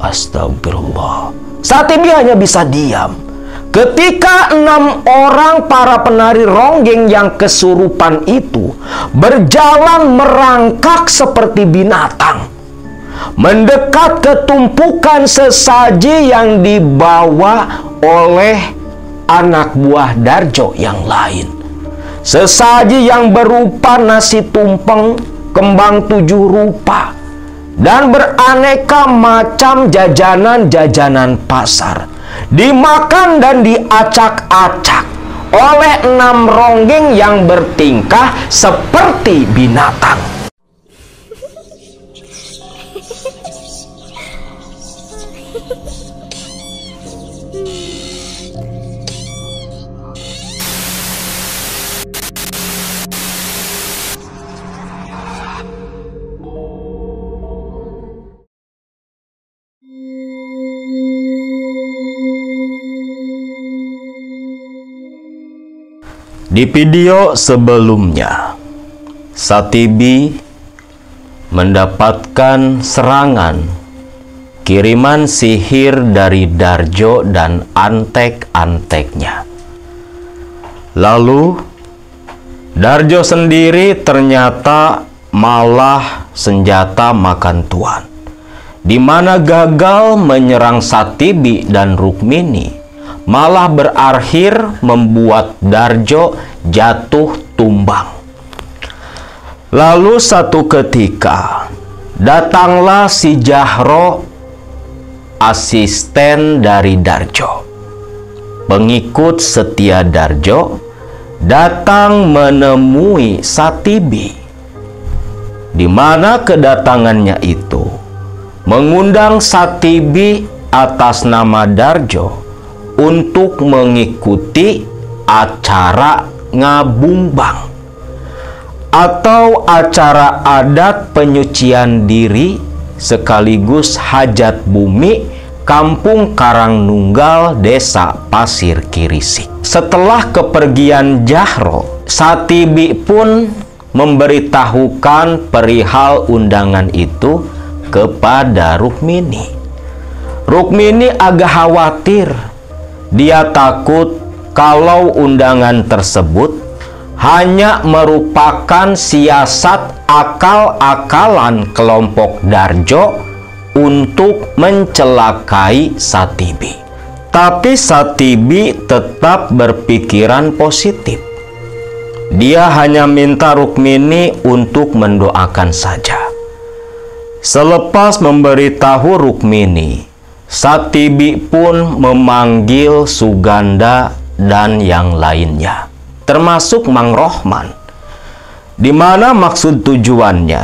Astagfirullah. Satibi hanya bisa diam ketika 6 orang para penari ronggeng yang kesurupan itu berjalan merangkak seperti binatang, mendekat ke tumpukan sesaji yang dibawa oleh anak buah Darjo yang lain. Sesaji yang berupa nasi tumpeng, kembang 7 rupa, dan beraneka macam jajanan-jajanan pasar, dimakan dan diacak-acak oleh 6 ronggeng yang bertingkah seperti binatang. Di video sebelumnya, Satibi mendapatkan serangan kiriman sihir dari Darjo dan antek-anteknya. Lalu Darjo sendiri ternyata malah senjata makan tuan, di mana gagal menyerang Satibi dan Rukmini, malah berakhir membuat Darjo jatuh tumbang. Lalu satu ketika datanglah si Jahro, asisten dari Darjo, pengikut setia Darjo, datang menemui Satibi, di mana kedatangannya itu mengundang Satibi atas nama Darjo untuk mengikuti acara ngabungbang atau acara adat penyucian diri sekaligus hajat bumi Kampung Karangnunggal, Desa Pasir Kirisik. Setelah kepergian Jahro, Satibi pun memberitahukan perihal undangan itu kepada Rukmini. Rukmini agak khawatir. Dia takut kalau undangan tersebut hanya merupakan siasat akal-akalan kelompok Darjo untuk mencelakai Satibi. Tapi Satibi tetap berpikiran positif. Dia hanya minta Rukmini untuk mendoakan saja. Selepas memberitahu Rukmini, Satibi pun memanggil Suganda dan yang lainnya, termasuk Mang Rohman, di mana maksud tujuannya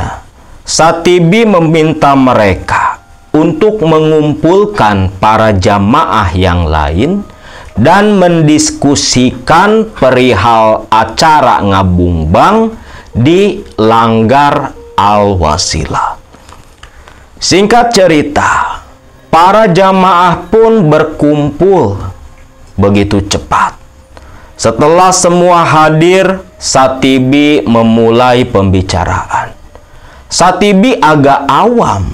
Satibi meminta mereka untuk mengumpulkan para jamaah yang lain dan mendiskusikan perihal acara ngabungbang di Langgar Al-Wasilah. Singkat cerita, para jamaah pun berkumpul begitu cepat. Setelah semua hadir, Satibi memulai pembicaraan. Satibi agak awam.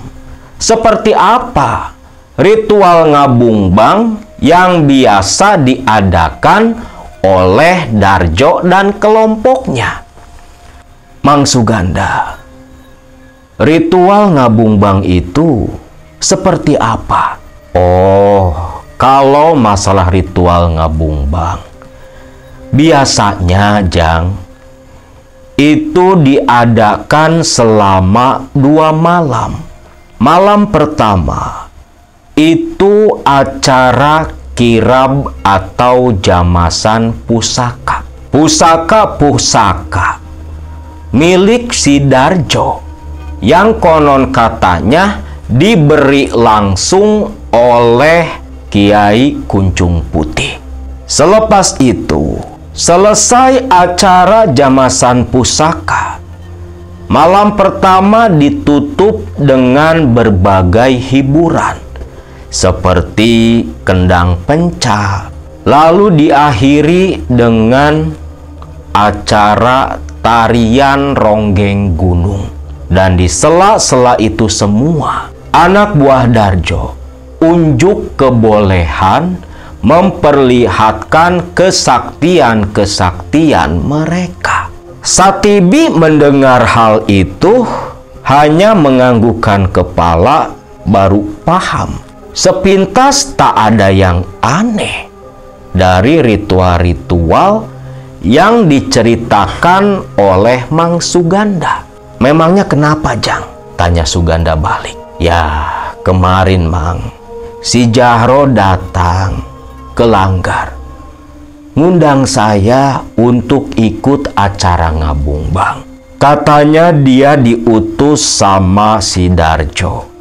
Seperti apa ritual ngabungbang yang biasa diadakan oleh Darjo dan kelompoknya? Mang Suganda, ritual ngabungbang itu seperti apa? Oh, kalau masalah ritual ngabungbang, biasanya Jang, itu diadakan selama 2 malam. Malam pertama itu acara kirab atau jamasan pusaka. Pusaka-pusaka milik si Darjo yang konon katanya diberi langsung oleh Kiai Kuncung Putih. Selepas itu, selesai acara jamasan pusaka, malam pertama ditutup dengan berbagai hiburan seperti kendang pencak, lalu diakhiri dengan acara tarian ronggeng gunung. Dan di sela-sela itu semua, anak buah Darjo unjuk kebolehan memperlihatkan kesaktian-kesaktian mereka. Satibi mendengar hal itu hanya menganggukkan kepala, baru paham. Sepintas tak ada yang aneh dari ritual-ritual yang diceritakan oleh Mang Suganda. Memangnya kenapa, Jang? Tanya Suganda balik. Ya, kemarin Mang, si Jahro datang ke Langgar, ngundang saya untuk ikut acara ngabungbang. Katanya dia diutus sama si Darjo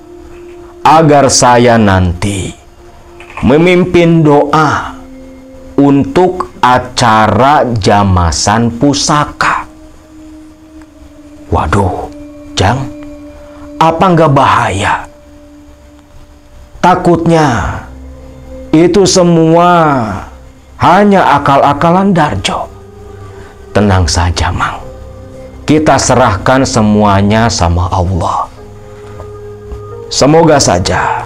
agar saya nanti memimpin doa untuk acara jamasan pusaka. Waduh, Jang, apa nggak bahaya? Takutnya itu semua hanya akal-akalan Darjo. Tenang saja, Mang. Kita serahkan semuanya sama Allah. Semoga saja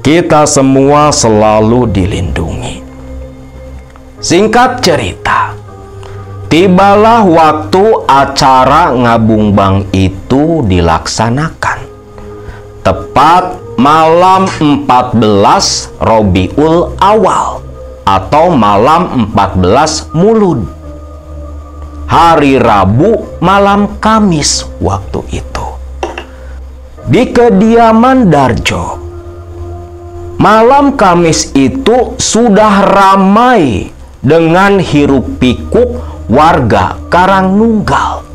kita semua selalu dilindungi. Singkat cerita, tibalah waktu acara ngabungbang itu dilaksanakan. Tepat malam 14 Robiul Awal atau malam 14 Mulud, hari Rabu malam Kamis waktu itu. Di kediaman Darjo, malam Kamis itu sudah ramai dengan hiruk pikuk warga Karangnunggal.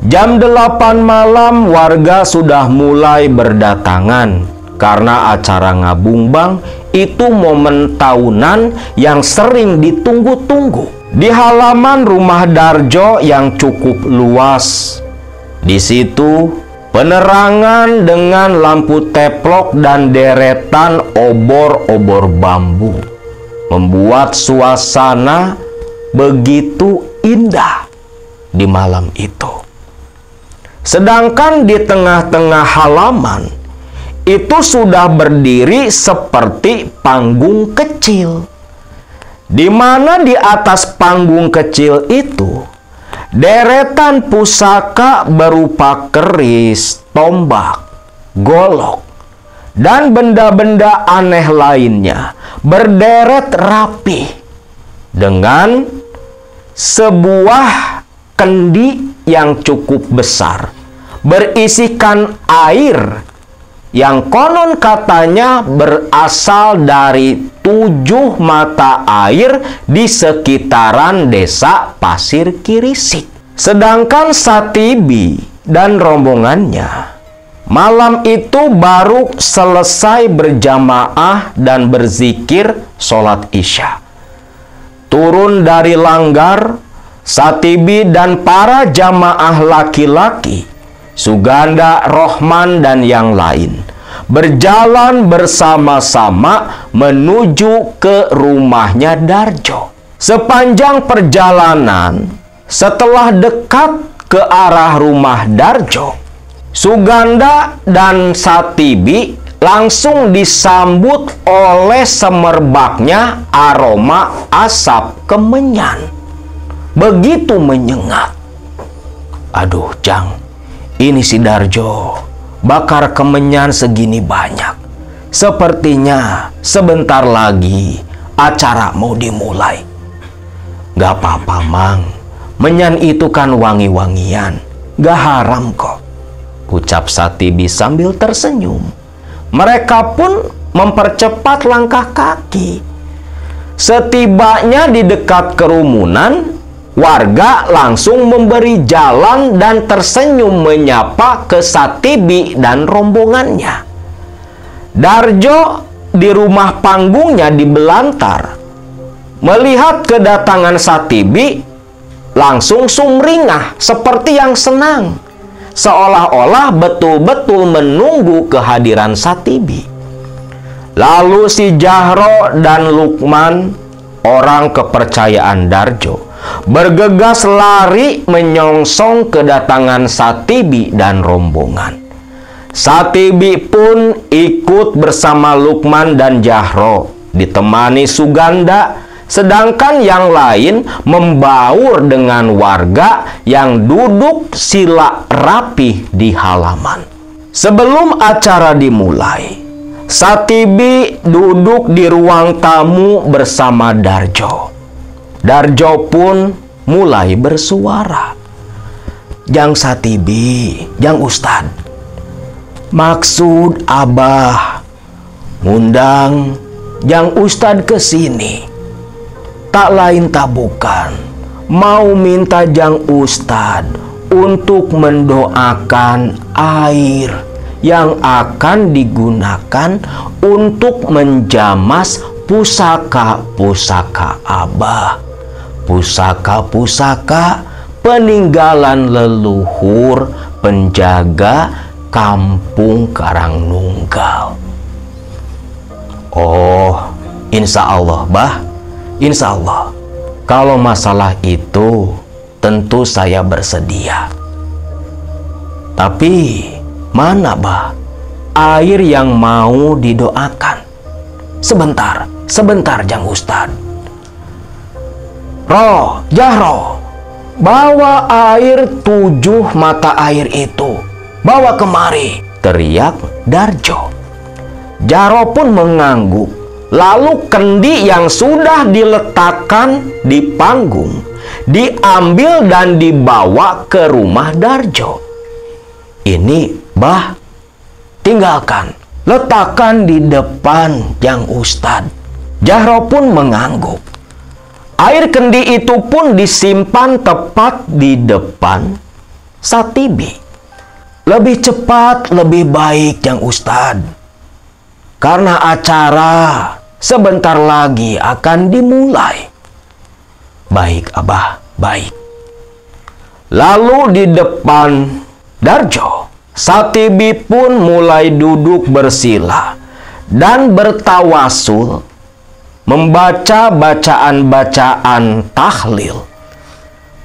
Jam 8 malam warga sudah mulai berdatangan karena acara ngabungbang itu momen tahunan yang sering ditunggu-tunggu. Di halaman rumah Darjo yang cukup luas, di situ penerangan dengan lampu teplok dan deretan obor-obor bambu membuat suasana begitu indah di malam itu. Sedangkan di tengah-tengah halaman itu sudah berdiri seperti panggung kecil, di mana di atas panggung kecil itu deretan pusaka berupa keris, tombak, golok, dan benda-benda aneh lainnya berderet rapi dengan sebuah kendi yang cukup besar berisikan air yang konon katanya berasal dari 7 mata air di sekitaran desa Pasir Kirisik. Sedangkan Satibi dan rombongannya malam itu baru selesai berjamaah dan berzikir sholat Isya. Turun dari Langgar, Satibi dan para jamaah laki-laki, Suganda, Rohman, dan yang lain berjalan bersama-sama menuju ke rumahnya Darjo. Sepanjang perjalanan, setelah dekat ke arah rumah Darjo, Suganda dan Satibi langsung disambut oleh semerbaknya aroma asap kemenyan. Begitu menyengat. Aduh, Jang, ini si Darjo bakar kemenyan segini banyak. Sepertinya sebentar lagi acara mau dimulai. Gak apa-apa, Mang. Menyan itu kan wangi-wangian. Gak haram kok, ucap Satibi sambil tersenyum. Mereka pun mempercepat langkah kaki. Setibanya di dekat kerumunan, warga langsung memberi jalan dan tersenyum menyapa ke Satibi dan rombongannya. Darjo di rumah panggungnya di Belantar melihat kedatangan Satibi langsung sumringah seperti yang senang, seolah-olah betul-betul menunggu kehadiran Satibi. Lalu si Jahro dan Lukman, orang kepercayaan Darjo, bergegas lari menyongsong kedatangan Satibi dan rombongan. Satibi pun ikut bersama Lukman dan Jahro, ditemani Suganda, sedangkan yang lain membaur dengan warga yang duduk sila rapih di halaman. Sebelum acara dimulai, Satibi duduk di ruang tamu bersama Darjo. Darjo pun mulai bersuara. Jang Satibi, Jang Ustad, maksud Abah ngundang Jang Ustad ke sini tak lain tak bukan mau minta Jang Ustad untuk mendoakan air yang akan digunakan untuk menjamas pusaka-pusaka Abah, pusaka-pusaka peninggalan leluhur penjaga Kampung Karangnunggal. Oh, insya Allah, Bah. Insya Allah. Kalau masalah itu, tentu saya bersedia. Tapi, mana, Bah, air yang mau didoakan? Sebentar, Jang Ustad. Jahro, bawa air 7 mata air itu. Bawa kemari, teriak Darjo. Jahro pun mengangguk. Lalu kendi yang sudah diletakkan di panggung diambil dan dibawa ke rumah Darjo. Ini, Bah, tinggalkan, letakkan di depan Jang Ustad. Jahro pun mengangguk. Air kendi itu pun disimpan tepat di depan Satibi. Lebih cepat, lebih baik, Jang Ustad. Karena acara sebentar lagi akan dimulai. Baik, Abah, baik. Lalu di depan Darjo, Satibi pun mulai duduk bersila dan bertawasul, membaca bacaan-bacaan tahlil,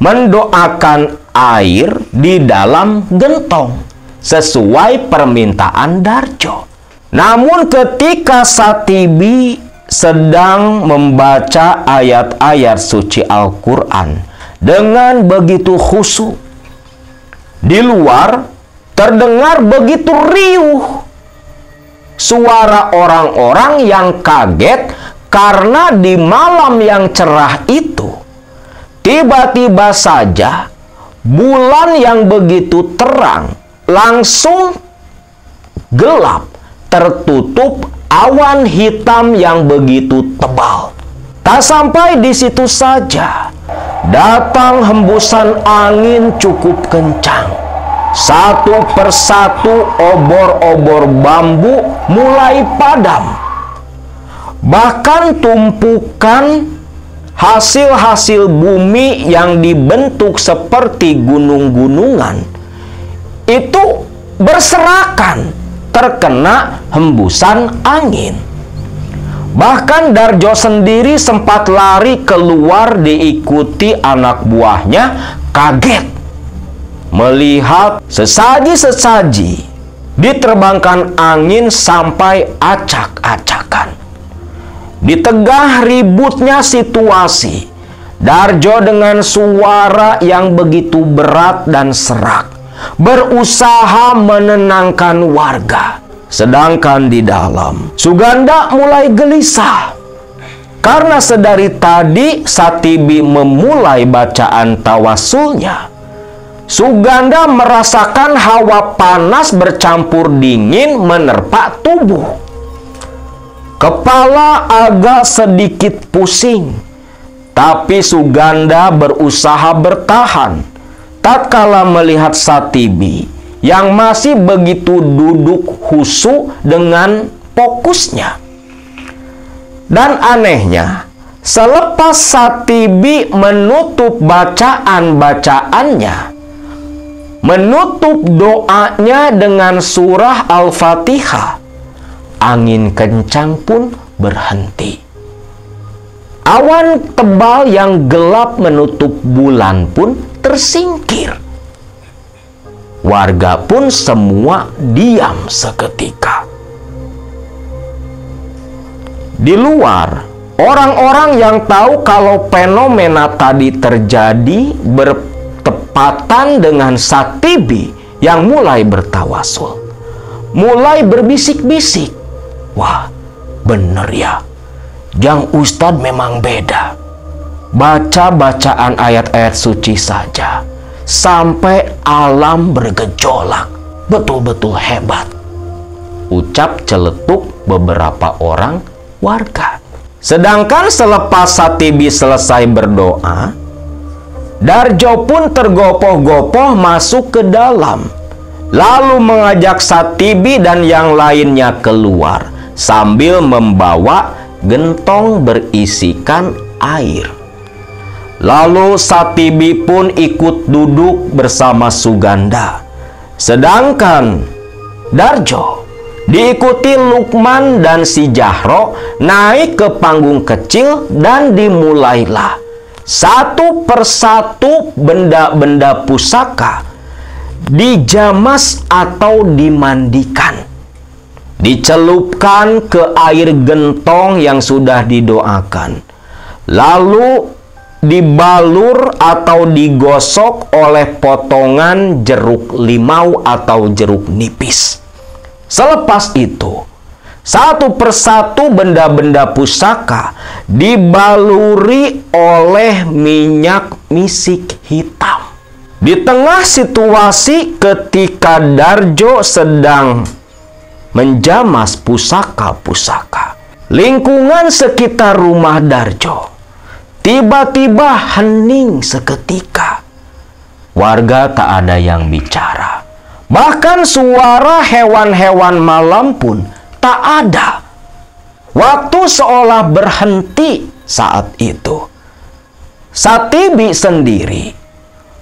mendoakan air di dalam gentong sesuai permintaan Darjo. Namun ketika Satibi sedang membaca ayat-ayat suci Al-Quran dengan begitu khusyuk, di luar terdengar begitu riuh suara orang-orang yang kaget karena di malam yang cerah itu tiba-tiba saja bulan yang begitu terang langsung gelap, tertutup awan hitam yang begitu tebal. Tak sampai di situ saja, datang hembusan angin cukup kencang. Satu persatu obor-obor bambu mulai padam. Bahkan tumpukan hasil-hasil bumi yang dibentuk seperti gunung-gunungan itu berserakan terkena hembusan angin. Bahkan Darjo sendiri sempat lari keluar diikuti anak buahnya, kaget melihat sesaji-sesaji diterbangkan angin sampai acak-acakan. Di tengah ributnya situasi, Darjo dengan suara yang begitu berat dan serak berusaha menenangkan warga. Sedangkan di dalam, Suganda mulai gelisah. Karena sedari tadi Satibi memulai bacaan tawasulnya, Suganda merasakan hawa panas bercampur dingin menerpa tubuh. Kepala agak sedikit pusing, tapi Suganda berusaha bertahan tatkala melihat Satibi yang masih begitu duduk khusyuk dengan fokusnya. Dan anehnya, selepas Satibi menutup bacaan-bacaannya, menutup doanya dengan surah Al-Fatihah, angin kencang pun berhenti. Awan tebal yang gelap menutup bulan pun tersingkir. Warga pun semua diam seketika. Di luar, orang-orang yang tahu kalau fenomena tadi terjadi bertepatan dengan Satibi yang mulai bertawasul, mulai berbisik-bisik. Wah, bener ya, Jang Ustadz memang beda. Baca-bacaan ayat-ayat suci saja sampai alam bergejolak. Betul-betul hebat, ucap celetuk beberapa orang warga. Sedangkan selepas Satibi selesai berdoa, Darjo pun tergopoh-gopoh masuk ke dalam, lalu mengajak Satibi dan yang lainnya keluar sambil membawa gentong berisikan air. Lalu Satibi pun ikut duduk bersama Suganda. Sedangkan Darjo diikuti Lukman dan si Jahro naik ke panggung kecil dan dimulailah satu persatu benda-benda pusaka dijamas atau dimandikan, dicelupkan ke air gentong yang sudah didoakan, lalu dibalur atau digosok oleh potongan jeruk limau atau jeruk nipis. Selepas itu, satu persatu benda-benda pusaka dibaluri oleh minyak misik hitam. Di tengah situasi ketika Darjo sedang menjamas pusaka-pusaka, lingkungan sekitar rumah Darjo tiba-tiba hening seketika. Warga tak ada yang bicara. Bahkan suara hewan-hewan malam pun tak ada. Waktu seolah berhenti saat itu. Satibi sendiri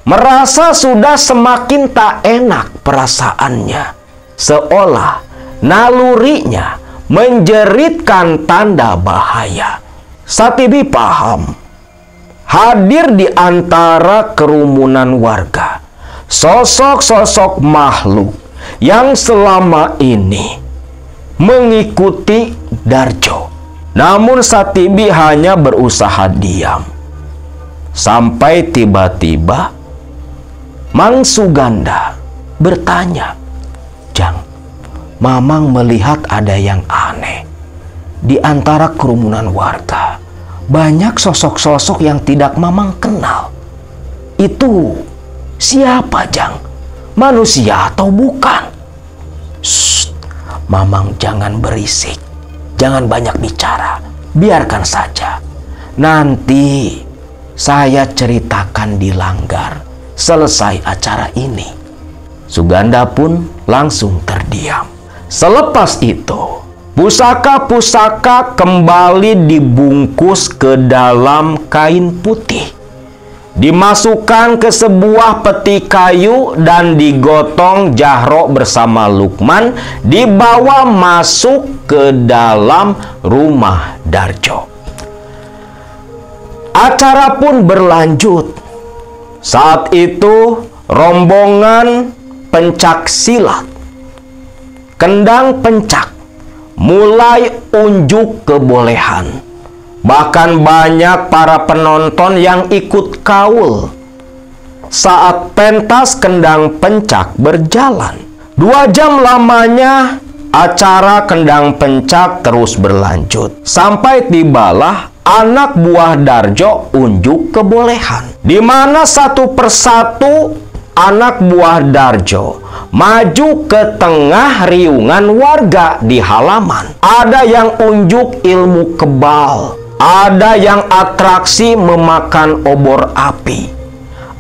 merasa sudah semakin tak enak perasaannya. Seolah nalurinya menjeritkan tanda bahaya. Satibi paham, hadir di antara kerumunan warga sosok-sosok makhluk yang selama ini mengikuti Darjo. Namun Satibi hanya berusaha diam. Sampai tiba-tiba Mang Suganda bertanya, "Jang, Mamang melihat ada yang aneh di antara kerumunan warga. Banyak sosok-sosok yang tidak Mamang kenal. Itu siapa, Jang? Manusia atau bukan?" "Shh, Mamang jangan berisik. Jangan banyak bicara. Biarkan saja. Nanti saya ceritakan di langgar selesai acara ini." Suganda pun langsung terdiam. Selepas itu, pusaka-pusaka kembali dibungkus ke dalam kain putih, dimasukkan ke sebuah peti kayu dan digotong Jahro bersama Lukman, dibawa masuk ke dalam rumah Darjo. Acara pun berlanjut. Saat itu rombongan pencak silat, kendang pencak, mulai unjuk kebolehan. Bahkan banyak para penonton yang ikut kaul saat pentas kendang pencak berjalan. 2 jam lamanya acara kendang pencak terus berlanjut. Sampai tibalah anak buah Darjo unjuk kebolehan, di mana satu persatu anak buah Darjo maju ke tengah riungan warga di halaman. Ada yang unjuk ilmu kebal, ada yang atraksi memakan obor api,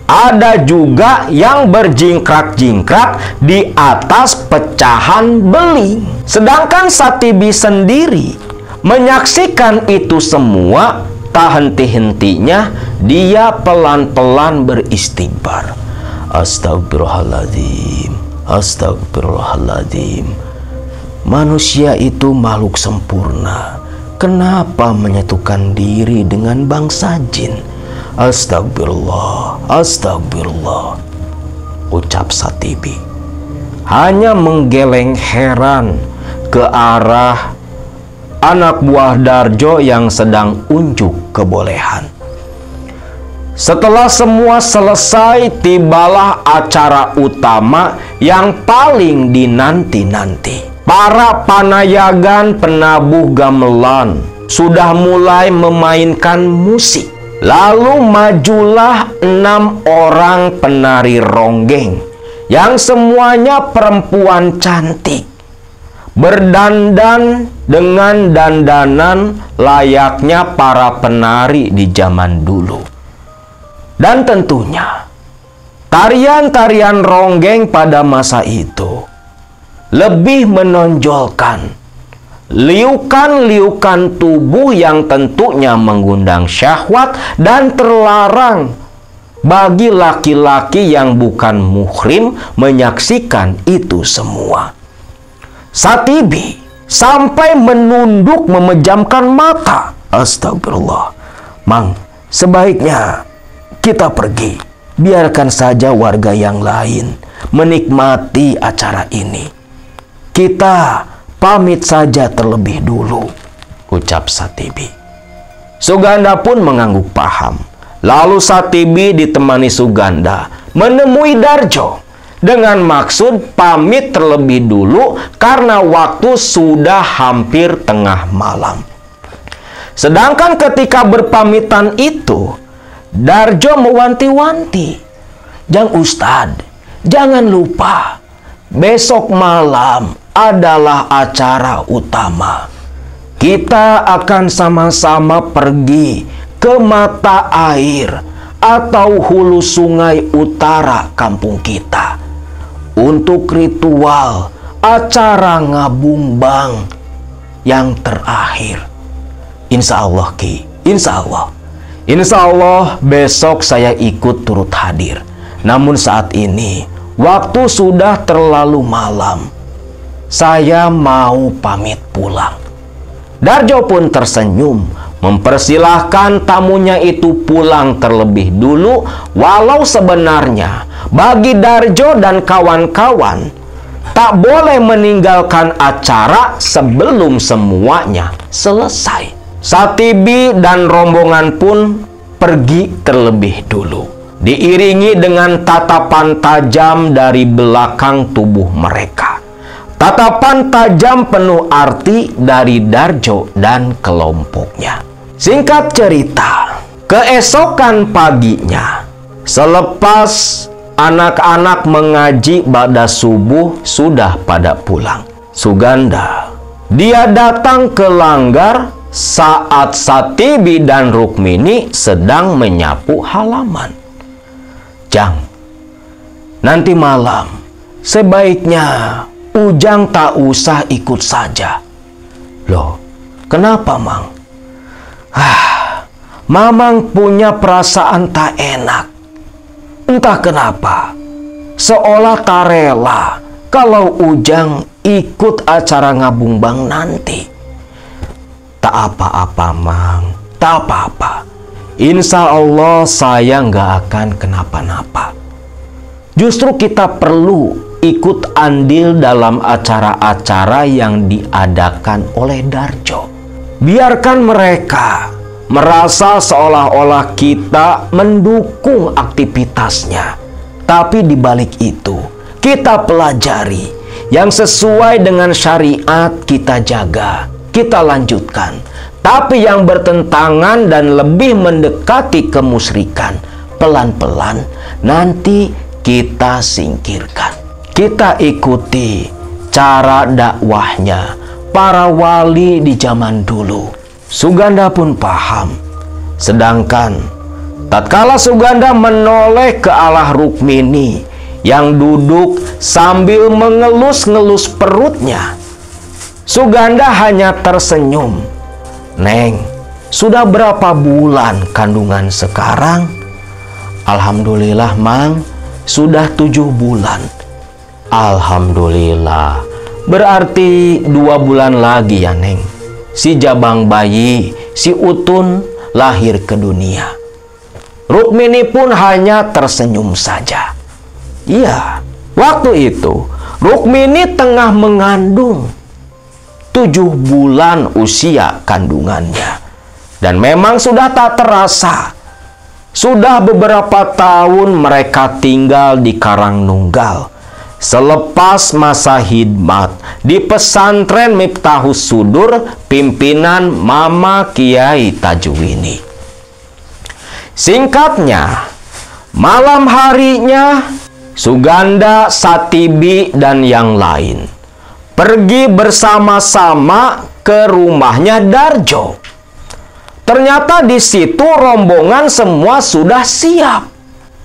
ada juga yang berjingkrak-jingkrak di atas pecahan beling. Sedangkan Satibi sendiri menyaksikan itu semua. Tak henti-hentinya dia pelan-pelan beristighfar. Astagfirullahaladzim, astagfirullahaladzim. Manusia itu makhluk sempurna. Kenapa menyatukan diri dengan bangsa jin? Astagfirullah, astagfirullah, ucap Satibi. hanya menggeleng heran ke arah anak buah Darjo yang sedang unjuk kebolehan. Setelah semua selesai, tibalah acara utama yang paling dinanti-nanti. Para panayagan penabuh gamelan sudah mulai memainkan musik. Lalu majulah 6 orang penari ronggeng yang semuanya perempuan cantik, berdandan dengan dandanan layaknya para penari di zaman dulu. Dan tentunya tarian-tarian ronggeng pada masa itu lebih menonjolkan liukan-liukan tubuh yang tentunya mengundang syahwat dan terlarang bagi laki-laki yang bukan muhrim menyaksikan itu semua. Satibi sampai menunduk memejamkan mata. Astagfirullah. Mang, sebaiknya kita pergi. Biarkan saja warga yang lain menikmati acara ini. Kita pamit saja terlebih dulu, ucap Satibi. Suganda pun mengangguk paham. Lalu Satibi ditemani Suganda menemui Darjo dengan maksud pamit terlebih dulu karena waktu sudah hampir tengah malam. Sedangkan ketika berpamitan itu, Darjo mewanti-wanti, "Jang Ustad, jangan lupa, besok malam adalah acara utama. Kita akan sama-sama pergi ke mata air atau hulu sungai utara kampung kita untuk ritual acara ngabumbang yang terakhir. Insya Allah, Ki. Insya Allah. Insya Allah besok saya ikut turut hadir. Namun saat ini waktu sudah terlalu malam. Saya mau pamit pulang." Darjo pun tersenyum, mempersilahkan tamunya itu pulang terlebih dulu, walau sebenarnya bagi Darjo dan kawan-kawan tak boleh meninggalkan acara sebelum semuanya selesai. Satibi dan rombongan pun pergi terlebih dulu, diiringi dengan tatapan tajam dari belakang tubuh mereka. Tatapan tajam penuh arti dari Darjo dan kelompoknya. Singkat cerita, keesokan paginya, selepas anak-anak mengaji ba'da subuh sudah pada pulang, Suganda, dia datang ke langgar saat Satibi dan Rukmini sedang menyapu halaman. "Jang, nanti malam sebaiknya Ujang tak usah ikut saja." "Loh, kenapa, Mang?" Mamang punya perasaan tak enak. Entah kenapa, seolah tak rela kalau Ujang ikut acara ngabumbang nanti. "Tak apa-apa, Mang, tak apa-apa. Insya Allah saya nggak akan kenapa-napa. Justru kita perlu ikut andil dalam acara-acara yang diadakan oleh Darjo. Biarkan mereka merasa seolah-olah kita mendukung aktivitasnya. Tapi di balik itu, kita pelajari yang sesuai dengan syariat, kita jaga, kita lanjutkan. Tapi yang bertentangan dan lebih mendekati kemusyrikan, pelan-pelan nanti kita singkirkan. Kita ikuti cara dakwahnya para wali di zaman dulu." Suganda pun paham. Sedangkan tatkala Suganda menoleh ke arah Rukmini yang duduk sambil mengelus-ngelus perutnya, Suganda hanya tersenyum. "Neng, sudah berapa bulan kandungan sekarang?" "Alhamdulillah, Mang, sudah 7 bulan." "Alhamdulillah, berarti 2 bulan lagi ya, Neng. Si jabang bayi, si Utun lahir ke dunia." Rukmini pun hanya tersenyum saja. Iya, waktu itu Rukmini tengah mengandung 7 bulan usia kandungannya. Dan memang sudah tak terasa, sudah beberapa tahun mereka tinggal di Karangnunggal. Selepas masa khidmat di pesantren Miftahus Sudur pimpinan Mama Kiai Tajwini. Singkatnya, malam harinya Suganda, Satibi, dan yang lain pergi bersama-sama ke rumahnya Darjo. Ternyata di situ rombongan semua sudah siap.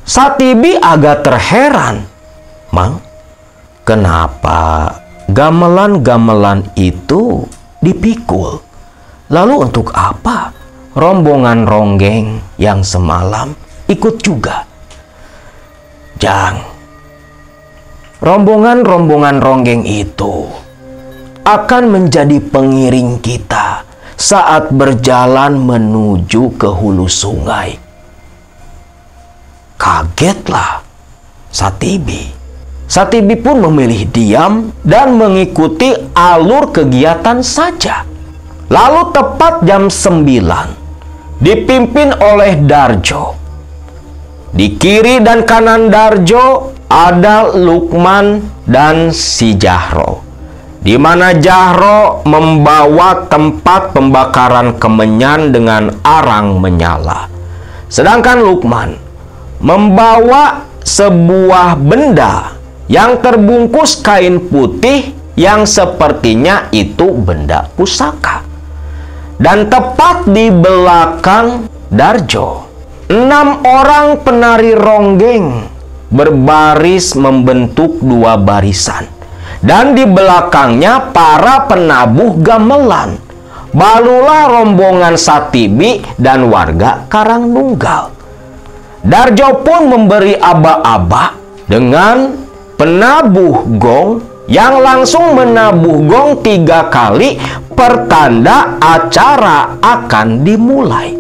Satibi agak terheran. Mang, kenapa gamelan-gamelan itu dipikul? Lalu untuk apa rombongan ronggeng yang semalam ikut juga? Jang, rombongan-rombongan ronggeng itu akan menjadi pengiring kita saat berjalan menuju ke hulu sungai. Kagetlah Satibi. Satibi pun memilih diam dan mengikuti alur kegiatan saja. Lalu tepat jam 9, dipimpin oleh Darjo. Di kiri dan kanan Darjo ada Lukman dan si Jahro, di mana Jahro membawa tempat pembakaran kemenyan dengan arang menyala. Sedangkan Lukman membawa sebuah benda yang terbungkus kain putih yang sepertinya itu benda pusaka. Dan tepat di belakang Darjo, 6 orang penari ronggeng berbaris membentuk 2 barisan. Dan di belakangnya para penabuh gamelan. Barulah rombongan Satibi dan warga Karangnunggal. Darjo pun memberi aba-aba dengan penabuh gong yang langsung menabuh gong 3 kali pertanda acara akan dimulai.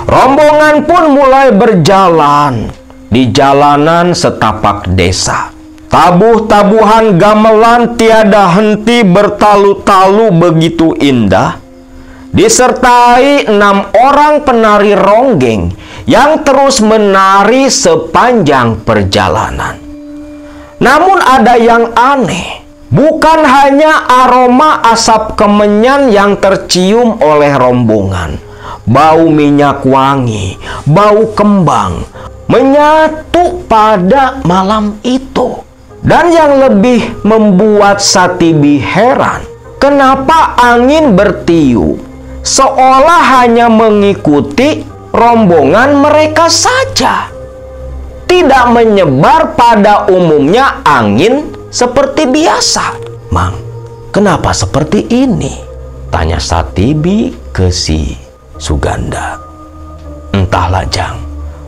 Rombongan pun mulai berjalan di jalanan setapak desa. Tabuh-tabuhan gamelan tiada henti bertalu-talu begitu indah, disertai 6 orang penari ronggeng yang terus menari sepanjang perjalanan. Namun ada yang aneh, bukan hanya aroma asap kemenyan yang tercium oleh rombongan. Bau minyak wangi, bau kembang menyatu pada malam itu. Dan yang lebih membuat Satibi heran, kenapa angin bertiup seolah hanya mengikuti rombongan mereka saja, tidak menyebar pada umumnya angin seperti biasa. Mang, kenapa seperti ini? Tanya Satibi ke si Suganda. Entahlah Jang,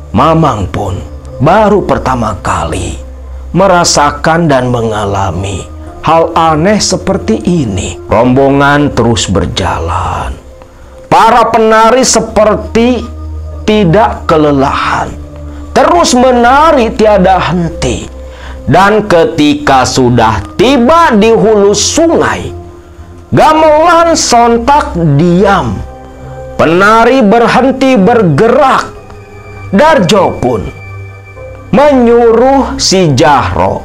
Mamang pun baru pertama kali merasakan dan mengalami hal aneh seperti ini. Rombongan terus berjalan. Para penari seperti tidak kelelahan, terus menari tiada henti. Dan ketika sudah tiba di hulu sungai, gamelan sontak diam. Penari berhenti bergerak. Darjo pun menyuruh si Jahro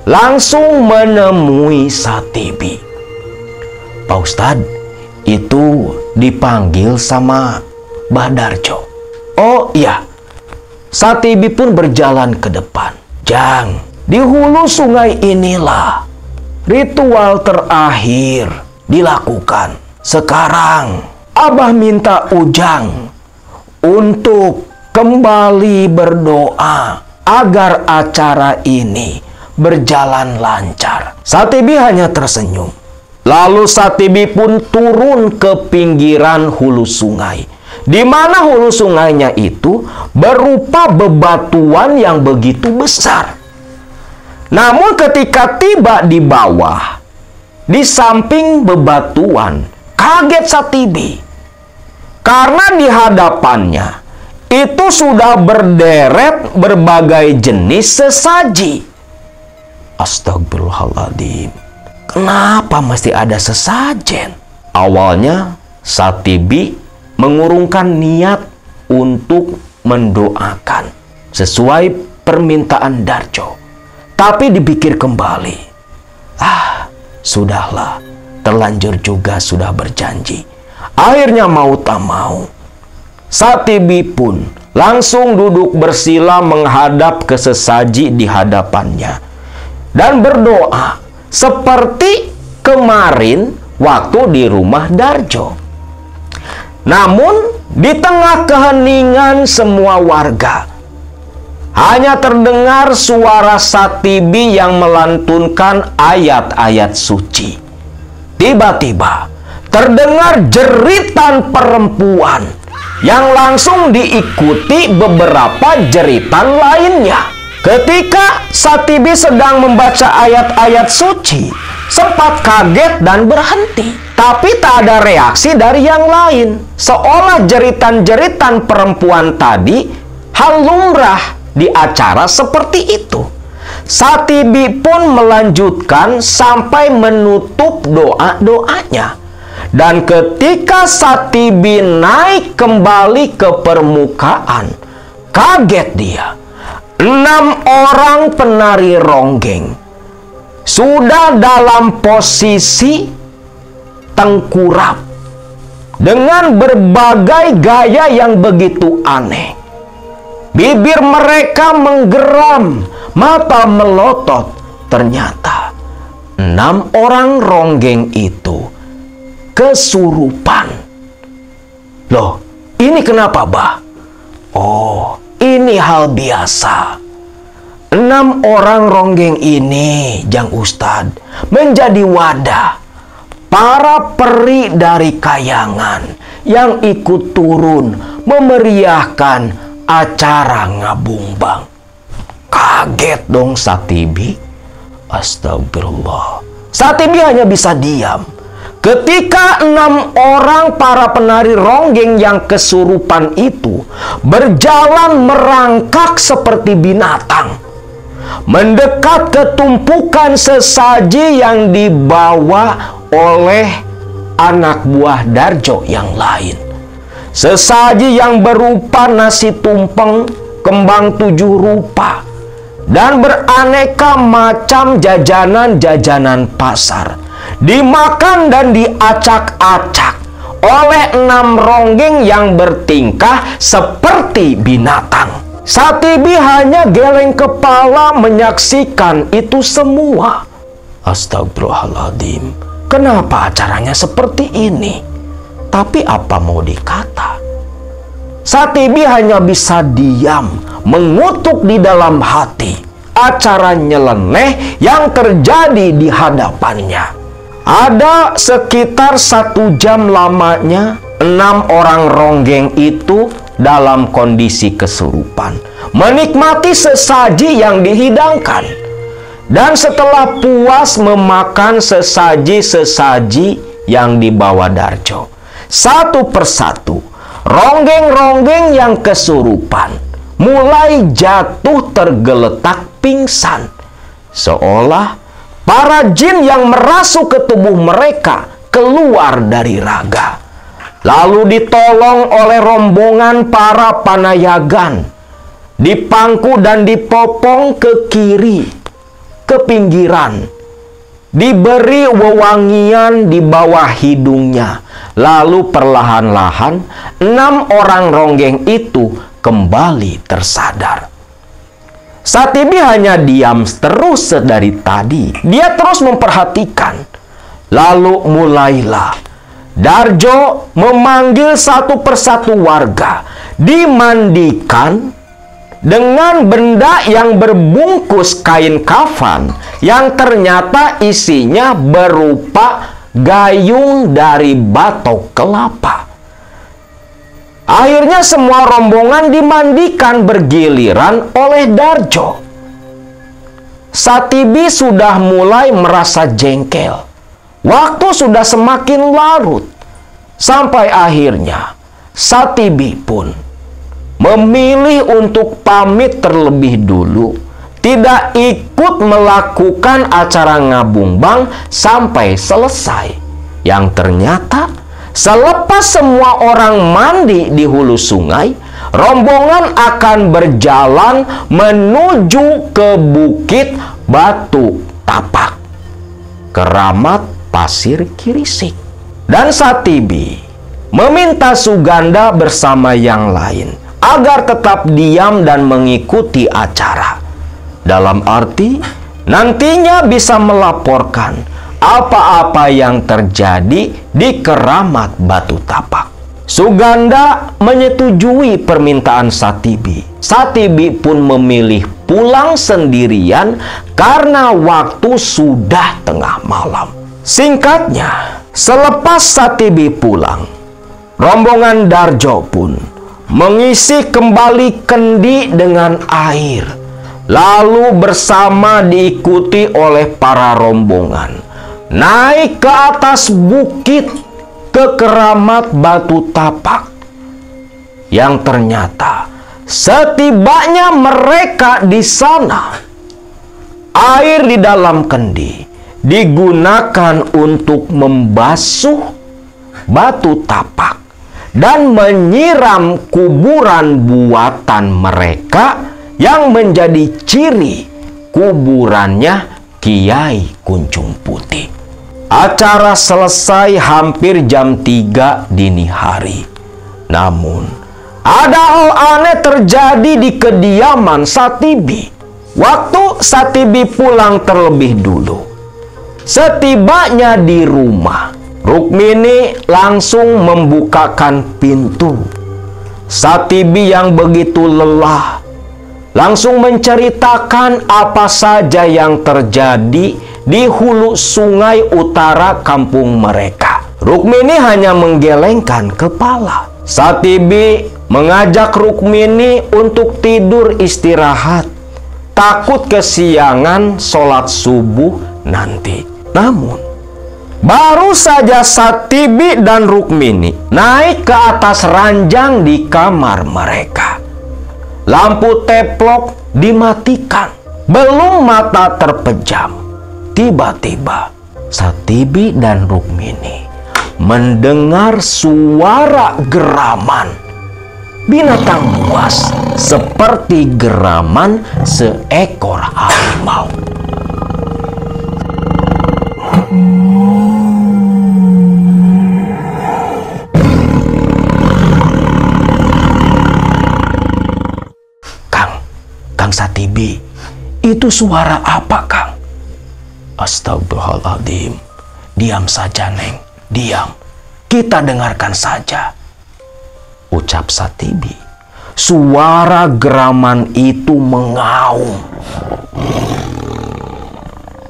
langsung menemui Satibi. Pak Ustadz, itu dipanggil sama Mbah Darjo. Oh iya. Satibi pun berjalan ke depan. Jang, di hulu sungai inilah ritual terakhir dilakukan. Sekarang Abah minta Ujang untuk kembali berdoa agar acara ini berjalan lancar. Satibi hanya tersenyum. Lalu Satibi pun turun ke pinggiran hulu sungai, di mana hulu sungainya itu berupa bebatuan yang begitu besar. Namun ketika tiba di bawah, di samping bebatuan, kaget Satibi karena di hadapannya itu sudah berderet berbagai jenis sesaji. Astagfirullahaladzim. Kenapa mesti ada sesajen? Awalnya Satibi mengurungkan niat untuk mendoakan sesuai permintaan Darjo. Tapi dipikir kembali, sudahlah, terlanjur juga sudah berjanji. Akhirnya mau tak mau, Satibi pun langsung duduk bersila menghadap ke sesaji di hadapannya dan berdoa seperti kemarin waktu di rumah Darjo. Namun di tengah keheningan semua warga, hanya terdengar suara Satibi yang melantunkan ayat-ayat suci. Tiba-tiba terdengar jeritan perempuan yang langsung diikuti beberapa jeritan lainnya. Ketika Satibi sedang membaca ayat-ayat suci, sempat kaget dan berhenti. Tapi tak ada reaksi dari yang lain. Seolah jeritan-jeritan perempuan tadi hal lumrah di acara seperti itu. Satibi pun melanjutkan sampai menutup doa-doanya. Dan ketika Satibi naik kembali ke permukaan, kaget dia. 6 orang penari ronggeng sudah dalam posisi tengkurap dengan berbagai gaya yang begitu aneh. Bibir mereka menggeram, mata melotot. Ternyata 6 orang ronggeng itu kesurupan. Loh, ini kenapa, Bah? Oh, ini hal biasa. 6 orang ronggeng ini, Jang Ustad, menjadi wadah para peri dari Kayangan yang ikut turun memeriahkan acara ngabumbang. Kaget dong Satibi. Astagfirullah. Satibi hanya bisa diam ketika 6 orang para penari ronggeng yang kesurupan itu berjalan merangkak seperti binatang, mendekat ke tumpukan sesaji yang dibawa oleh anak buah Darjo yang lain. Sesaji yang berupa nasi tumpeng, kembang 7 rupa, dan beraneka macam jajanan-jajanan pasar dimakan dan diacak-acak oleh 6 ronggeng yang bertingkah seperti binatang. Satibi hanya geleng kepala menyaksikan itu semua. Astagfirullahaladzim. Kenapa acaranya seperti ini? Tapi apa mau dikata? Satibi hanya bisa diam, mengutuk di dalam hati acara nyeleneh yang terjadi di hadapannya. Ada sekitar 1 jam lamanya 6 orang ronggeng itu dalam kondisi kesurupan, menikmati sesaji yang dihidangkan. Dan setelah puas memakan sesaji-sesaji yang dibawa Darjo, satu persatu ronggeng-ronggeng yang kesurupan mulai jatuh tergeletak pingsan, seolah para jin yang merasuk ke tubuh mereka keluar dari raga. Lalu ditolong oleh rombongan para panayagan, dipangku dan dipopong ke kiri, ke pinggiran, diberi wewangian di bawah hidungnya. Lalu perlahan-lahan 6 orang ronggeng itu kembali tersadar. Satibi hanya diam terus dari tadi. Dia terus memperhatikan. Lalu mulailah Darjo memanggil satu persatu warga, dimandikan dengan benda yang berbungkus kain kafan yang ternyata isinya berupa gayung dari batok kelapa. Akhirnya semua rombongan dimandikan bergiliran oleh Darjo. Satibi sudah mulai merasa jengkel. Waktu sudah semakin larut. Sampai akhirnya Satibi pun memilih untuk pamit terlebih dulu tidak ikut melakukan acara ngabungbang sampai selesai. Yang ternyata selepas semua orang mandi di hulu sungai, rombongan akan berjalan menuju ke Bukit Batu Tapak, keramat pasir Kirisik. Dan Satibi meminta Suganda bersama yang lain agar tetap diam dan mengikuti acara. Dalam arti, nantinya bisa melaporkan apa-apa yang terjadi di keramat Batu Tapak. Suganda menyetujui permintaan Satibi. Satibi pun memilih pulang sendirian karena waktu sudah tengah malam. Singkatnya, selepas Satibi pulang, rombongan Darjo pun mengisi kembali kendi dengan air. Lalu bersama diikuti oleh para rombongan naik ke atas bukit ke keramat Batu Tapak. Yang ternyata setibanya mereka di sana, air di dalam kendi digunakan untuk membasuh batu tapak dan menyiram kuburan buatan mereka yang menjadi ciri kuburannya Kiai Kunjung Putih. Acara selesai hampir jam 3 dini hari. Namun, ada hal aneh terjadi di kediaman Satibi. Waktu Satibi pulang terlebih dulu, setibanya di rumah, Rukmini langsung membukakan pintu. Satibi yang begitu lelah langsung menceritakan apa saja yang terjadi di hulu sungai utara kampung mereka. Rukmini hanya menggelengkan kepala. Satibi mengajak Rukmini untuk tidur istirahat, takut kesiangan sholat subuh nanti. Namun, baru saja Satibi dan Rukmini naik ke atas ranjang di kamar mereka, lampu teplok dimatikan. Belum mata terpejam, tiba-tiba Satibi dan Rukmini mendengar suara geraman binatang buas seperti geraman seekor harimau. Kang Satibi, itu suara apa, Kang? Astagfirullahaladzim. Diam saja, Neng. Diam. Kita dengarkan saja, ucap Satibi. Suara geraman itu mengaum,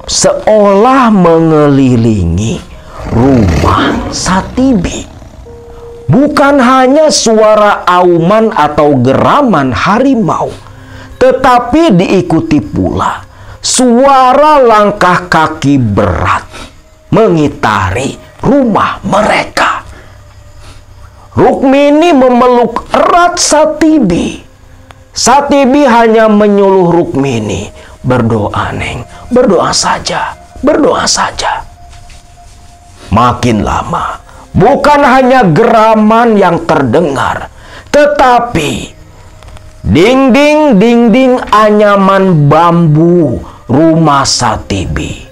seolah mengelilingi rumah Satibi. Bukan hanya suara auman atau geraman harimau, tetapi diikuti pula suara langkah kaki berat mengitari rumah mereka. Rukmini memeluk erat Satibi. Satibi hanya menyuruh Rukmini, berdoa, Neng, berdoa saja, berdoa saja. Makin lama, bukan hanya geraman yang terdengar, tetapi dinding anyaman bambu rumah Satibi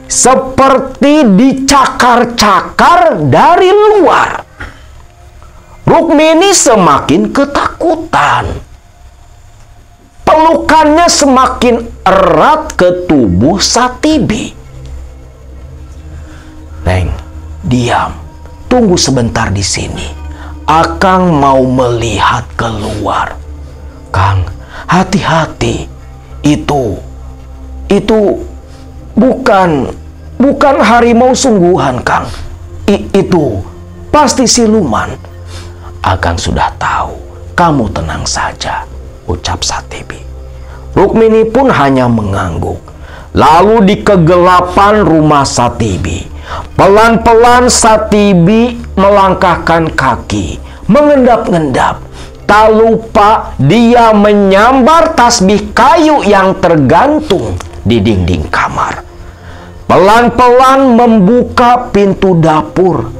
seperti dicakar-cakar dari luar. Rukmini semakin ketakutan. Pelukannya semakin erat ke tubuh Satibi. Neng, diam. Tunggu sebentar di sini. Akang mau melihat keluar. Kang, hati-hati. Itu bukan harimau sungguhan, Kang. Itu pasti siluman. Akang sudah tahu. Kamu tenang saja, ucap Satibi. Rukmini pun hanya mengangguk. Lalu di kegelapan rumah Satibi, pelan-pelan Satibi melangkahkan kaki, mengendap-endap. tak lupa dia menyambar tasbih kayu yang tergantung di dinding kamar. Pelan-pelan membuka pintu dapur.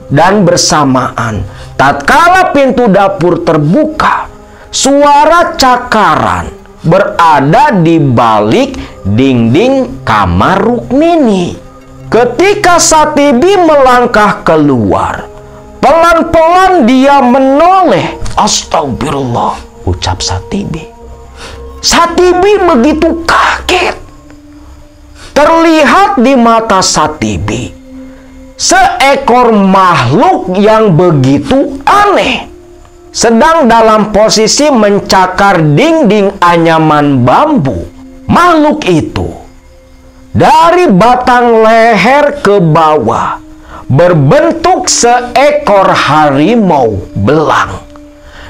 Dan bersamaan, tatkala pintu dapur terbuka, suara cakaran berada di balik dinding kamar Rukmini. Ketika Satibi melangkah keluar, pelan-pelan dia menoleh. Astagfirullah, ucap Satibi. Satibi begitu kaget. Terlihat di mata Satibi seekor makhluk yang begitu aneh sedang dalam posisi mencakar dinding anyaman bambu. Makhluk itu dari batang leher ke bawah berbentuk seekor harimau belang.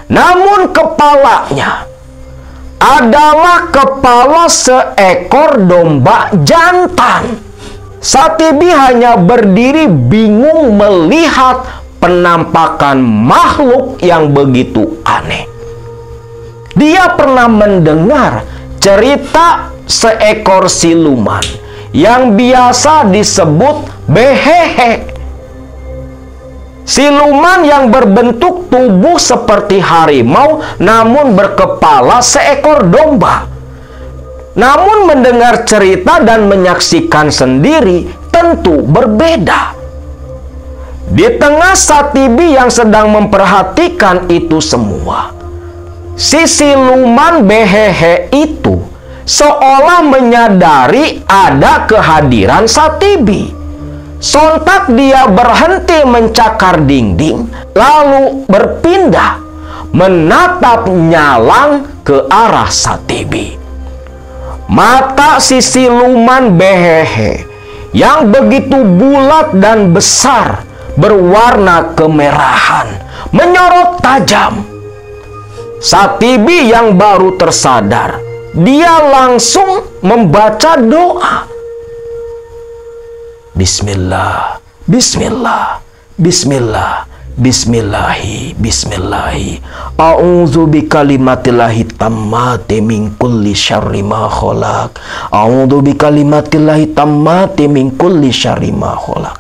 Namun kepalanya adalah kepala seekor domba jantan. Satibi hanya berdiri bingung melihat penampakan makhluk yang begitu aneh. Dia pernah mendengar cerita seekor siluman yang biasa disebut Behehe. Siluman yang berbentuk tubuh seperti harimau namun berkepala seekor domba. Namun mendengar cerita dan menyaksikan sendiri tentu berbeda. Di tengah Satibi yang sedang memperhatikan itu semua, si siluman Behehe itu seolah menyadari ada kehadiran Satibi. Sontak dia berhenti mencakar dinding, lalu berpindah menatap nyalang ke arah Satibi. Mata si siluman Behehe yang begitu bulat dan besar berwarna kemerahan menyorot tajam. Satibi yang baru tersadar, dia langsung membaca doa. Bismillah, Bismillah, Bismillah, Bismillahi, Bismillahi. A'udzu bikalimatillahi tammati min kulli syarri ma khalaq. A'udzu bikalimatillahi tammati min kulli syarri ma khalaq.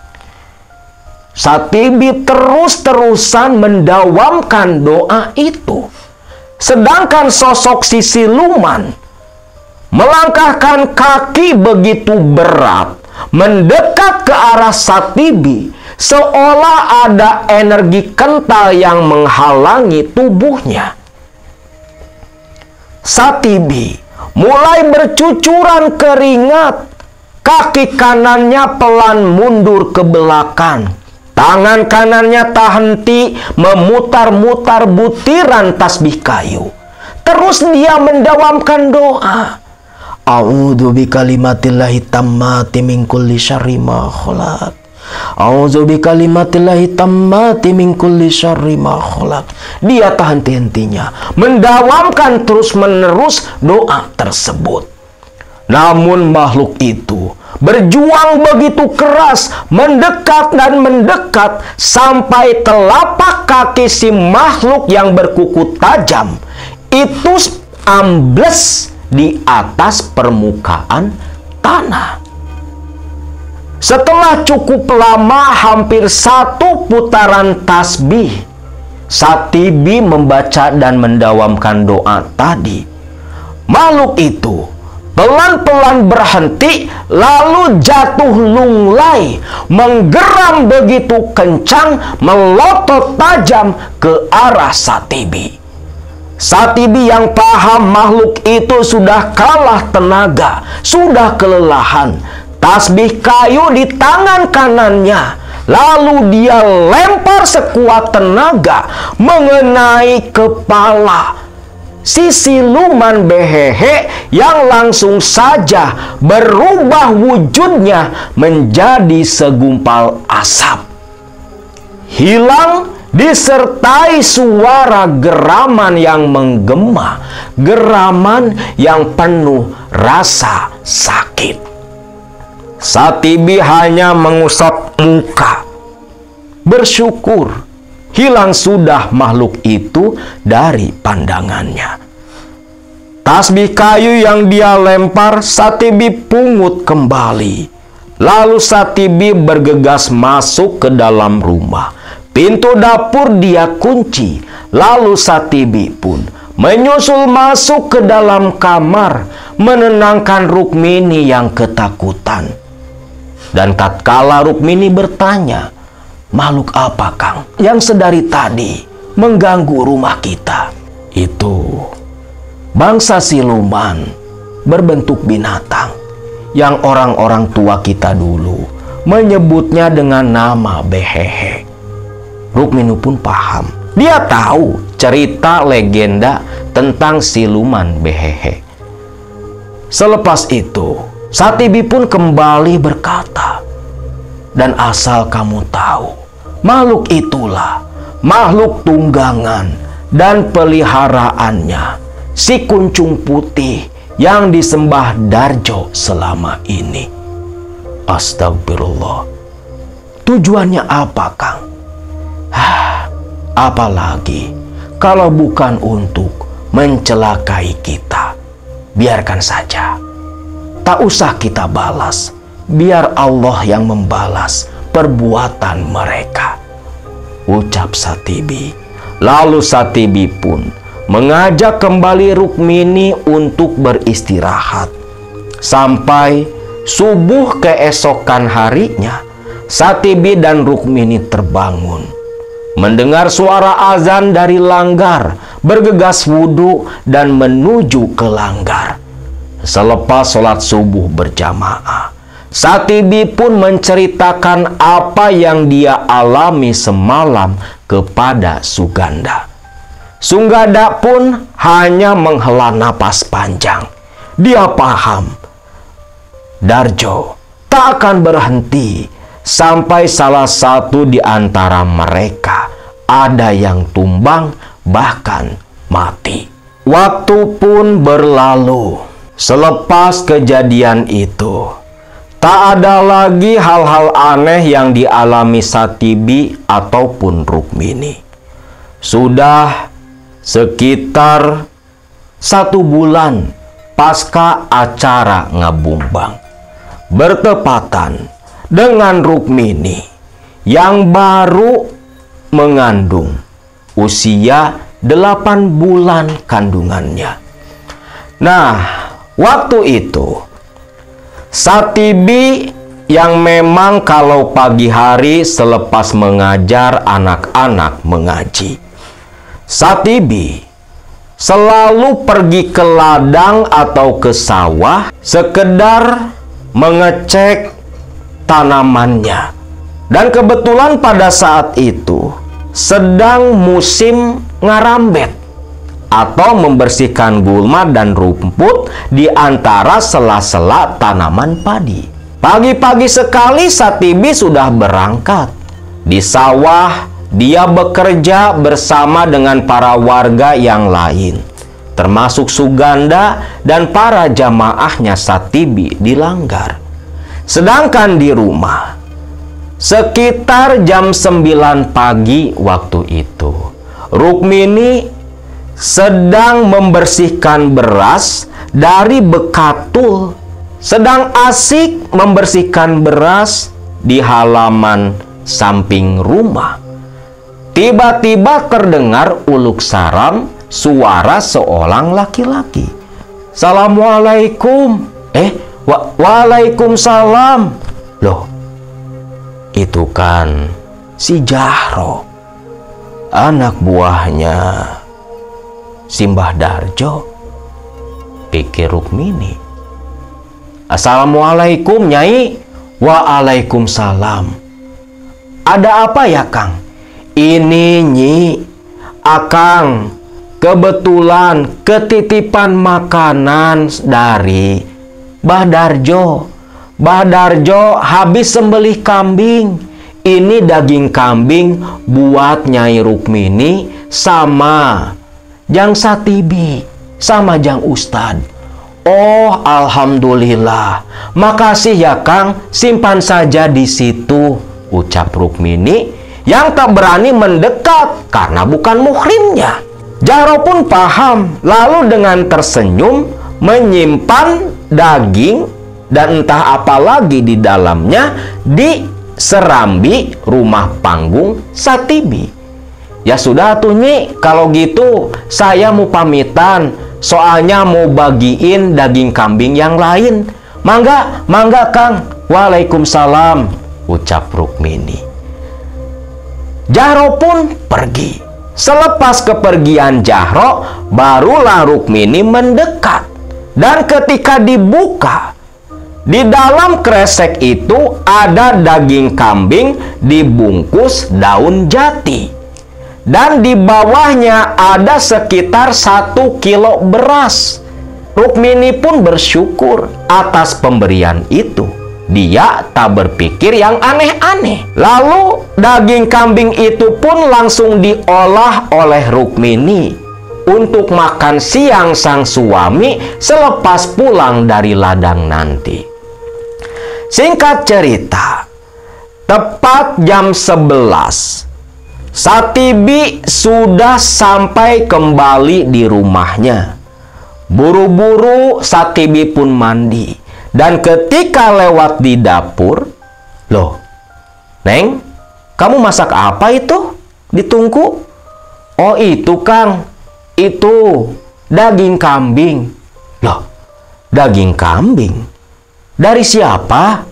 Satibi terus-terusan mendawamkan doa itu. Sedangkan sosok si siluman melangkahkan kaki begitu berat mendekat ke arah Satibi, seolah ada energi kental yang menghalangi tubuhnya. Satibi mulai bercucuran keringat. Kaki kanannya pelan mundur ke belakang. Tangan kanannya tak henti memutar-mutar butiran tasbih kayu. Terus dia mendawamkan doa. A'udzu bikalimatillahi tammati min kulli syarri ma khalaq. A'udzu bikalimatillahi tammati min kulli syarri ma khalaq. Dia tak henti-hentinya mendawamkan terus-menerus doa tersebut. Namun makhluk itu berjuang begitu keras, mendekat dan mendekat sampai telapak kaki si makhluk yang berkuku tajam itu ambles di atas permukaan tanah. Setelah cukup lama, hampir 1 putaran tasbih, Satibi membaca dan mendawamkan doa tadi. Makhluk itu pelan-pelan berhenti, lalu jatuh lunglai, menggeram begitu kencang, melotot tajam ke arah Satibi. Satibi yang paham makhluk itu sudah kalah tenaga, sudah kelelahan. Tasbih kayu di tangan kanannya, lalu dia lempar sekuat tenaga mengenai kepala si siluman Behehe yang langsung saja berubah wujudnya menjadi segumpal asap. Hilang disertai suara geraman yang menggema, geraman yang penuh rasa sakit. Satibi hanya mengusap muka, bersyukur hilang sudah makhluk itu dari pandangannya. Tasbih kayu yang dia lempar, Satibi pungut kembali. Lalu Satibi bergegas masuk ke dalam rumah. Pintu dapur dia kunci. Lalu Satibi pun menyusul masuk ke dalam kamar, menenangkan Rukmini yang ketakutan. Dan tatkala Rukmini bertanya, "Makhluk apa, Kang, yang sedari tadi mengganggu rumah kita?" "Itu bangsa siluman berbentuk binatang yang orang-orang tua kita dulu menyebutnya dengan nama Behehe." Rukmini pun paham. Dia tahu cerita legenda tentang siluman Behehe. Selepas itu, Satibi pun kembali berkata, "Dan asal kamu tahu, makhluk itulah makhluk tunggangan dan peliharaannya si kuncung putih yang disembah Darjo selama ini." Astagfirullah. Tujuannya apa, Kang? Apalagi kalau bukan untuk mencelakai kita. Biarkan saja. Tak usah kita balas. Biar Allah yang membalas perbuatan mereka, ucap Satibi. Lalu Satibi pun mengajak kembali Rukmini untuk beristirahat. Sampai subuh keesokan harinya, Satibi dan Rukmini terbangun. Mendengar suara azan dari langgar, bergegas wudhu dan menuju ke langgar. Selepas sholat subuh berjamaah, Satibi pun menceritakan apa yang dia alami semalam kepada Suganda. Suganda pun hanya menghela napas panjang. Dia paham Darjo tak akan berhenti sampai salah satu di antara mereka ada yang tumbang, bahkan mati. Waktu pun berlalu. Selepas kejadian itu, tak ada lagi hal-hal aneh yang dialami Satibi ataupun Rukmini. Sudah sekitar 1 bulan pasca acara Ngabumbang, bertepatan dengan Rukmini yang baru mengandung, usia 8 bulan kandungannya. Nah, waktu itu Satibi yang memang kalau pagi hari selepas mengajar anak-anak mengaji, Satibi selalu pergi ke ladang atau ke sawah sekedar mengecek tanamannya. Dan kebetulan pada saat itu sedang musim ngarambet atau membersihkan gulma dan rumput di antara sela-sela tanaman padi. Pagi-pagi sekali Satibi sudah berangkat. Di sawah dia bekerja bersama dengan para warga yang lain, termasuk Suganda dan para jamaahnya Satibi di langgar. Sedangkan di rumah, sekitar jam 9 pagi waktu itu, Rukmini sedang membersihkan beras dari bekatul, sedang asik membersihkan beras di halaman samping rumah. Tiba-tiba terdengar uluk saram suara seorang laki-laki. "Assalamualaikum." Waalaikumsalam. Loh, itu kan si Jahro, anak buahnya Simbah Darjo, pikir Rukmini. "Assalamualaikum, Nyai." "Waalaikumsalam. Ada apa ya, Kang?" "Ini, Nyi, Akang kebetulan ketitipan makanan dari Mbah Darjo. Mbah Darjo habis sembelih kambing. Ini daging kambing buat Nyai Rukmini sama Jang Satibi sama Jang Ustad." "Oh, alhamdulillah. Makasih ya, Kang. Simpan saja di situ," ucap Rukmini yang tak berani mendekat karena bukan muhrimnya. Jahro pun paham, lalu dengan tersenyum menyimpan daging dan entah apa lagi di dalamnya di serambi rumah panggung Satibi. Ya sudah tuh Nyi, kalau gitu saya mau pamitan, soalnya mau bagiin daging kambing yang lain. Mangga, mangga Kang. Waalaikumsalam, ucap Rukmini. Jahro pun pergi. Selepas kepergian Jahro, barulah Rukmini mendekat. Dan ketika dibuka, di dalam kresek itu ada daging kambing dibungkus daun jati. Dan di bawahnya ada sekitar 1 kilo beras. Rukmini pun bersyukur atas pemberian itu. Dia tak berpikir yang aneh-aneh. Lalu daging kambing itu pun langsung diolah oleh Rukmini untuk makan siang sang suami selepas pulang dari ladang nanti. Singkat cerita, tepat jam 11, Satibi sudah sampai kembali di rumahnya. Buru-buru Satibi pun mandi. Dan ketika lewat di dapur, loh, Neng, kamu masak apa itu di tungku? Oh itu Kang, itu daging kambing. Loh, daging kambing? Dari siapa?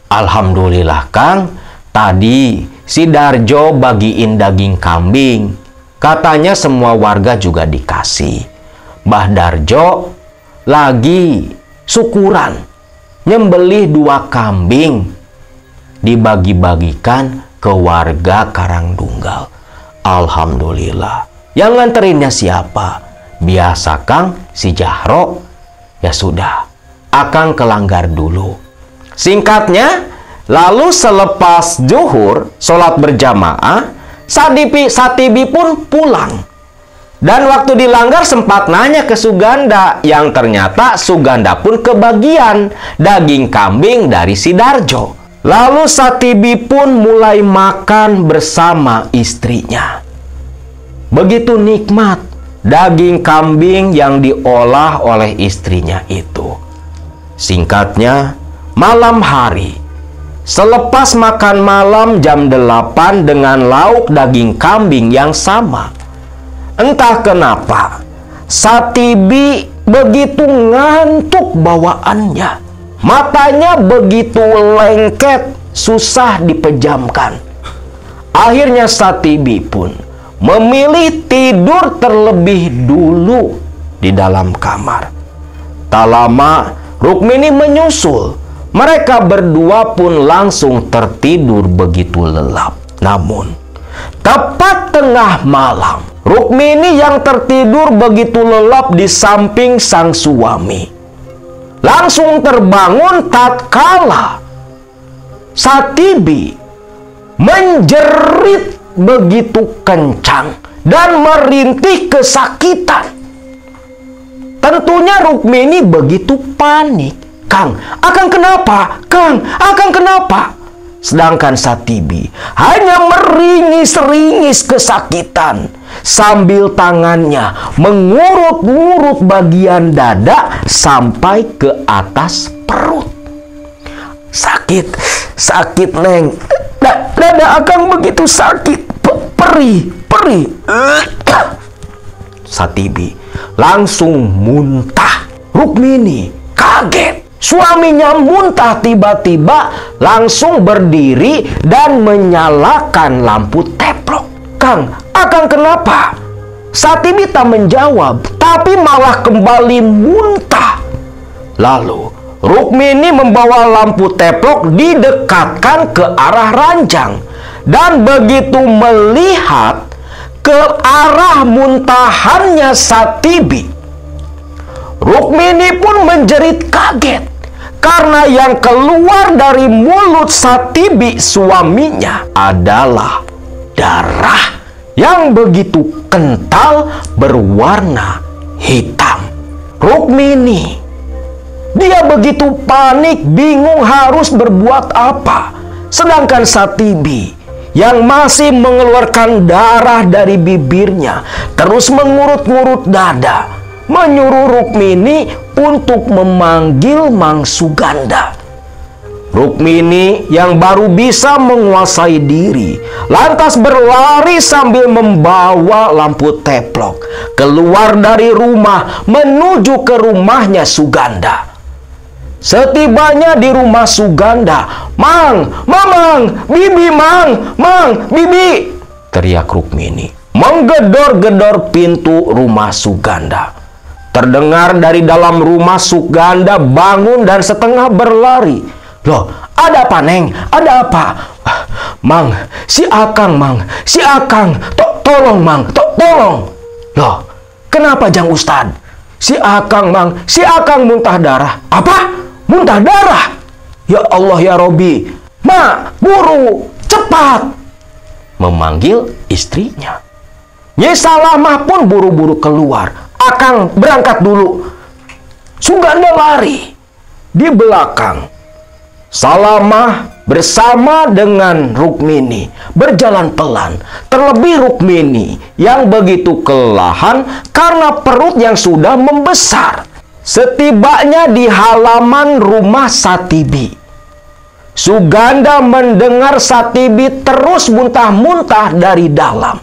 Alhamdulillah Kang, tadi si Darjo bagiin daging kambing. Katanya semua warga juga dikasih. Mbah Darjo lagi syukuran, nyembelih 2 kambing, dibagi-bagikan ke warga Karangdunggal. Alhamdulillah. Yang nganterinnya siapa? Biasa Kang, si Jahro. Ya sudah, Akang kelanggar dulu. Singkatnya, lalu selepas zuhur, sholat berjamaah, Satibi pun pulang. Dan waktu dilanggar sempat nanya ke Suganda, yang ternyata Suganda pun kebagian daging kambing dari si Darjo. Lalu Satibi pun mulai makan bersama istrinya. Begitu nikmat daging kambing yang diolah oleh istrinya itu. Singkatnya, malam hari, selepas makan malam jam 8 dengan lauk daging kambing yang sama, entah kenapa Satibi begitu ngantuk bawaannya. Matanya begitu lengket, susah dipejamkan. Akhirnya Satibi pun memilih tidur terlebih dulu di dalam kamar. Tak lama Rukmini menyusul. Mereka berdua pun langsung tertidur begitu lelap. Namun tepat tengah malam, Rukmini yang tertidur begitu lelap di samping sang suami langsung terbangun tatkala Satibi menjerit begitu kencang dan merintih kesakitan. Tentunya Rukmini begitu panik. Kang, Akang kenapa? Kang, Akang kenapa? Sedangkan Satibi hanya meringis-ringis kesakitan sambil tangannya mengurut-ngurut bagian dada sampai ke atas perut. Sakit, sakit Neng. Dada Akang begitu sakit. Perih. Satibi langsung muntah. Rukmini kaget. Suaminya muntah, tiba-tiba langsung berdiri dan menyalakan lampu teplok. Kang, Akang kenapa? Satibi tak menjawab, tapi malah kembali muntah. Lalu Rukmini membawa lampu teplok didekatkan ke arah ranjang. Dan begitu melihat ke arah muntahannya Satibi, Rukmini pun menjerit kaget. Karena yang keluar dari mulut Satibi suaminya adalah darah yang begitu kental berwarna hitam. Rukmini, dia begitu panik, bingung harus berbuat apa. Sedangkan Satibi yang masih mengeluarkan darah dari bibirnya terus mengurut-ngurut dada, menyuruh Rukmini untuk memanggil Mang Suganda. Rukmini yang baru bisa menguasai diri lantas berlari sambil membawa lampu teplok keluar dari rumah menuju ke rumahnya Suganda. Setibanya di rumah Suganda, "Mang, Mamang, Bibi, Mang, Bibi!" teriak Rukmini, menggedor-gedor pintu rumah Suganda. Terdengar dari dalam rumah, Suganda bangun dan setengah berlari. "Loh, ada apa, Neng? Ada apa?" "Mang, si Akang, Mang, si Akang, tolong, Mang, tolong." "Loh, kenapa Jang Ustad?" "Si Akang, Mang, si Akang muntah darah." "Apa? Muntah darah? Ya Allah ya Robi, Mak, buru, cepat!" Memanggil istrinya. Nyai Salamah pun buru-buru keluar. "Akang berangkat dulu." Suganda lari. Di belakang, Salamah bersama dengan Rukmini berjalan pelan. Terlebih Rukmini yang begitu kelelahan karena perut yang sudah membesar. Setibanya di halaman rumah Satibi, Suganda mendengar Satibi terus muntah-muntah dari dalam.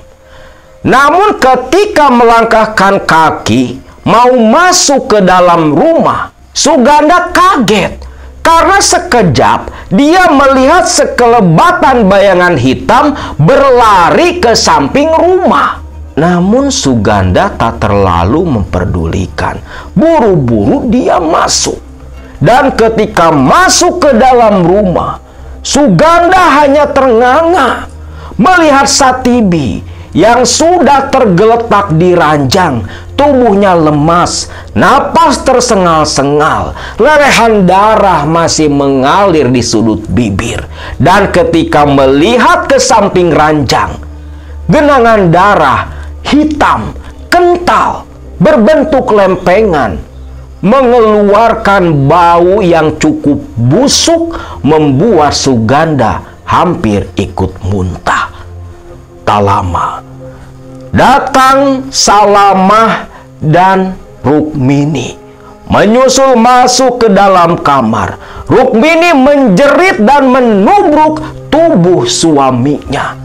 Namun ketika melangkahkan kaki mau masuk ke dalam rumah, Suganda kaget karena sekejap dia melihat sekelebatan bayangan hitam berlari ke samping rumah. Namun Suganda tak terlalu memperdulikan. Buru-buru dia masuk. Dan ketika masuk ke dalam rumah, Suganda hanya ternganga melihat Satibi yang sudah tergeletak di ranjang. Tubuhnya lemas, napas tersengal-sengal, lelehan darah masih mengalir di sudut bibir. Dan ketika melihat ke samping ranjang, genangan darah hitam, kental, berbentuk lempengan, mengeluarkan bau yang cukup busuk, membuat Suganda hampir ikut muntah. Tak lama, datang Salamah dan Rukmini menyusul masuk ke dalam kamar. Rukmini menjerit dan menubruk tubuh suaminya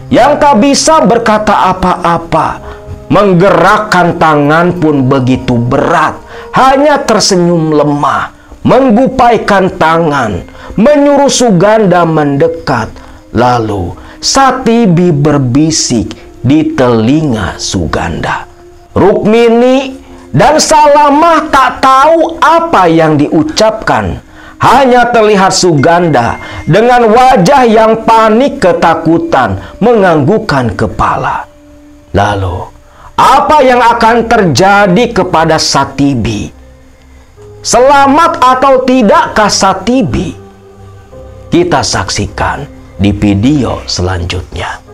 yang tak bisa berkata apa-apa. Menggerakkan tangan pun begitu berat, hanya tersenyum lemah, menggupaikan tangan, menyuruh Suganda mendekat. Lalu Satibi berbisik di telinga Suganda. Rukmini dan Salamah tak tahu apa yang diucapkan. Hanya terlihat Suganda dengan wajah yang panik ketakutan menganggukkan kepala. Lalu, apa yang akan terjadi kepada Satibi? Selamat atau tidakkah Satibi? Kita saksikan di video selanjutnya.